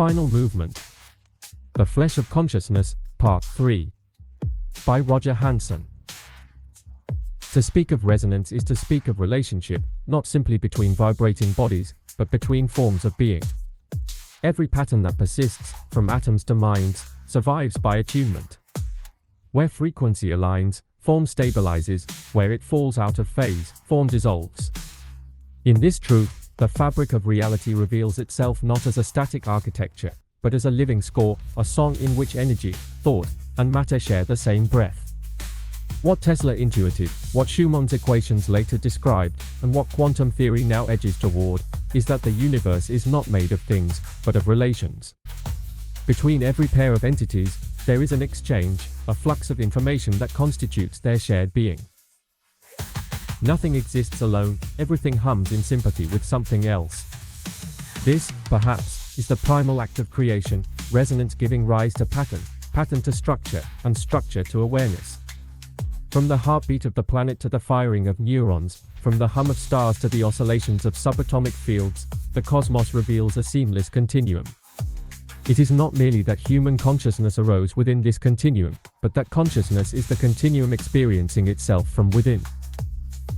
Final movement. The Flesh of Consciousness, Part 3. By Roger Hansen. To speak of resonance is to speak of relationship, not simply between vibrating bodies, but between forms of being. Every pattern that persists, from atoms to minds, survives by attunement. Where frequency aligns, form stabilizes; where it falls out of phase, form dissolves. In this truth, the fabric of reality reveals itself not as a static architecture, but as a living score, a song in which energy, thought, and matter share the same breath. What Tesla intuited, what Schumann's equations later described, and what quantum theory now edges toward, is that the universe is not made of things, but of relations. Between every pair of entities, there is an exchange, a flux of information that constitutes their shared being. Nothing exists alone, everything hums in sympathy with something else. This, perhaps, is the primal act of creation, resonance giving rise to pattern, pattern to structure, and structure to awareness. From the heartbeat of the planet to the firing of neurons, from the hum of stars to the oscillations of subatomic fields, the cosmos reveals a seamless continuum. It is not merely that human consciousness arose within this continuum, but that consciousness is the continuum experiencing itself from within.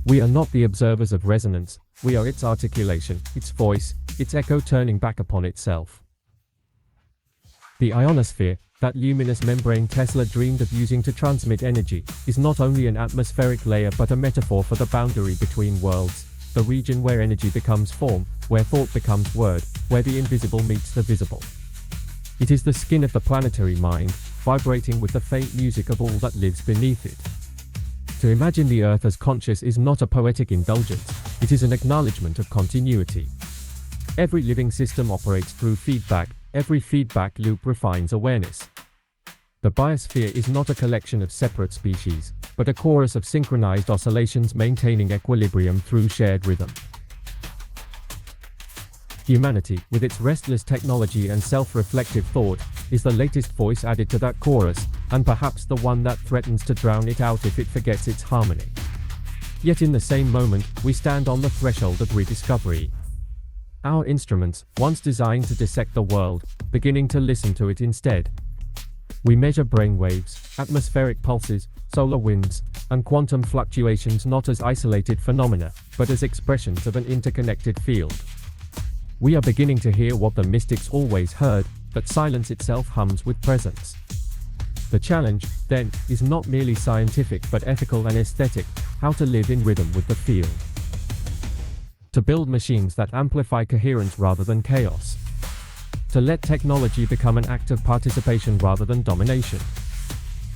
We are not the observers of resonance, we are its articulation, its voice, its echo turning back upon itself. The ionosphere, that luminous membrane Tesla dreamed of using to transmit energy, is not only an atmospheric layer but a metaphor for the boundary between worlds, the region where energy becomes form, where thought becomes word, where the invisible meets the visible. It is the skin of the planetary mind, vibrating with the faint music of all that lives beneath it. To imagine the Earth as conscious is not a poetic indulgence, it is an acknowledgement of continuity. Every living system operates through feedback, every feedback loop refines awareness. The biosphere is not a collection of separate species, but a chorus of synchronized oscillations maintaining equilibrium through shared rhythm. Humanity, with its restless technology and self-reflective thought, is the latest voice added to that chorus, and perhaps the one that threatens to drown it out if it forgets its harmony. Yet in the same moment, we stand on the threshold of rediscovery. Our instruments, once designed to dissect the world, beginning to listen to it instead. We measure brainwaves, atmospheric pulses, solar winds, and quantum fluctuations not as isolated phenomena, but as expressions of an interconnected field. We are beginning to hear what the mystics always heard, that silence itself hums with presence. The challenge, then, is not merely scientific but ethical and aesthetic, how to live in rhythm with the field. To build machines that amplify coherence rather than chaos. To let technology become an act of participation rather than domination.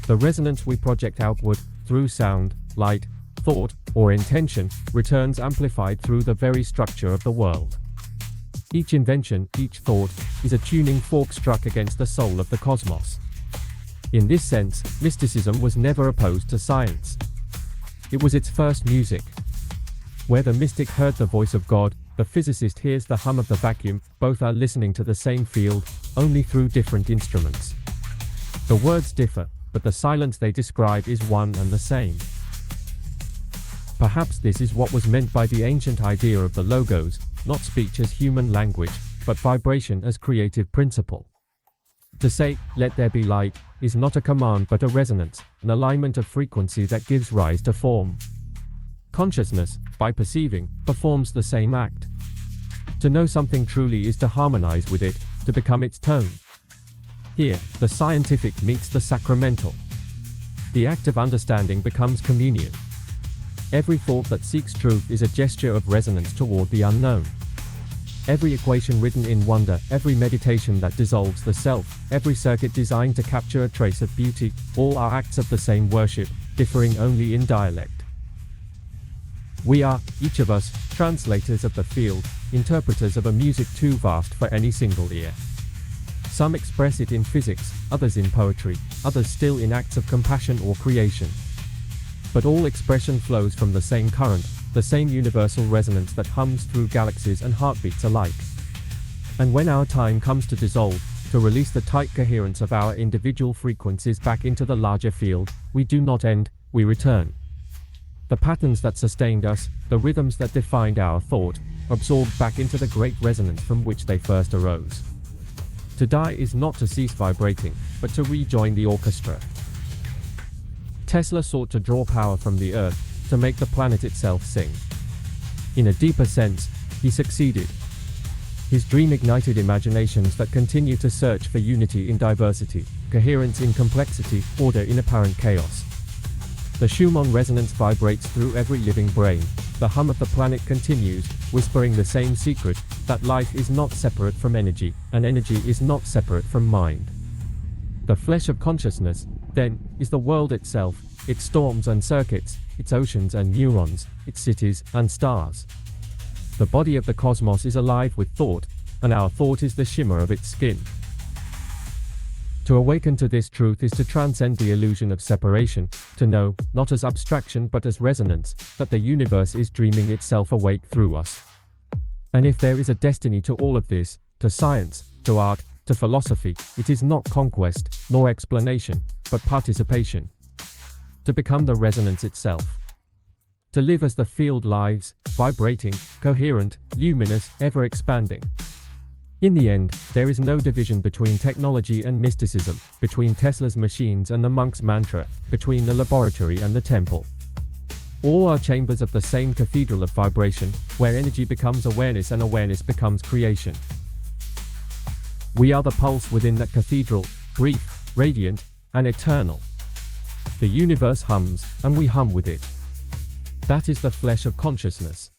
The resonance we project outward, through sound, light, thought, or intention, returns amplified through the very structure of the world. Each invention, each thought, is a tuning fork struck against the soul of the cosmos. In this sense, mysticism was never opposed to science. It was its first music. Where the mystic heard the voice of God, the physicist hears the hum of the vacuum, both are listening to the same field, only through different instruments. The words differ, but the silence they describe is one and the same. Perhaps this is what was meant by the ancient idea of the logos, not speech as human language, but vibration as creative principle. To say, "Let there be light," is not a command but a resonance, an alignment of frequency that gives rise to form. Consciousness, by perceiving, performs the same act. To know something truly is to harmonize with it, to become its tone. Here, the scientific meets the sacramental. The act of understanding becomes communion. Every thought that seeks truth is a gesture of resonance toward the unknown. Every equation written in wonder, every meditation that dissolves the self, every circuit designed to capture a trace of beauty, all are acts of the same worship, differing only in dialect. We are, each of us, translators of the field, interpreters of a music too vast for any single ear. Some express it in physics, others in poetry, others still in acts of compassion or creation. But all expression flows from the same current, the same universal resonance that hums through galaxies and heartbeats alike. And when our time comes to dissolve, to release the tight coherence of our individual frequencies back into the larger field, we do not end, we return. The patterns that sustained us, the rhythms that defined our thought, absorbed back into the great resonance from which they first arose. To die is not to cease vibrating, but to rejoin the orchestra. Tesla sought to draw power from the Earth, to make the planet itself sing. In a deeper sense, he succeeded. His dream ignited imaginations that continue to search for unity in diversity, coherence in complexity, order in apparent chaos. The Schumann resonance vibrates through every living brain. The hum of the planet continues, whispering the same secret, that life is not separate from energy, and energy is not separate from mind. The flesh of consciousness, then, is the world itself, its storms and circuits, its oceans and neurons, its cities and stars. The body of the cosmos is alive with thought, and our thought is the shimmer of its skin. To awaken to this truth is to transcend the illusion of separation, to know, not as abstraction but as resonance, that the universe is dreaming itself awake through us. And if there is a destiny to all of this, to science, to art, to philosophy, it is not conquest, nor explanation, but participation. To become the resonance itself. To live as the field lives, vibrating, coherent, luminous, ever-expanding. In the end, there is no division between technology and mysticism, between Tesla's machines and the monk's mantra, between the laboratory and the temple. All are chambers of the same cathedral of vibration, where energy becomes awareness and awareness becomes creation. We are the pulse within that cathedral, brief, radiant, and eternal. The universe hums, and we hum with it. That is the flesh of consciousness.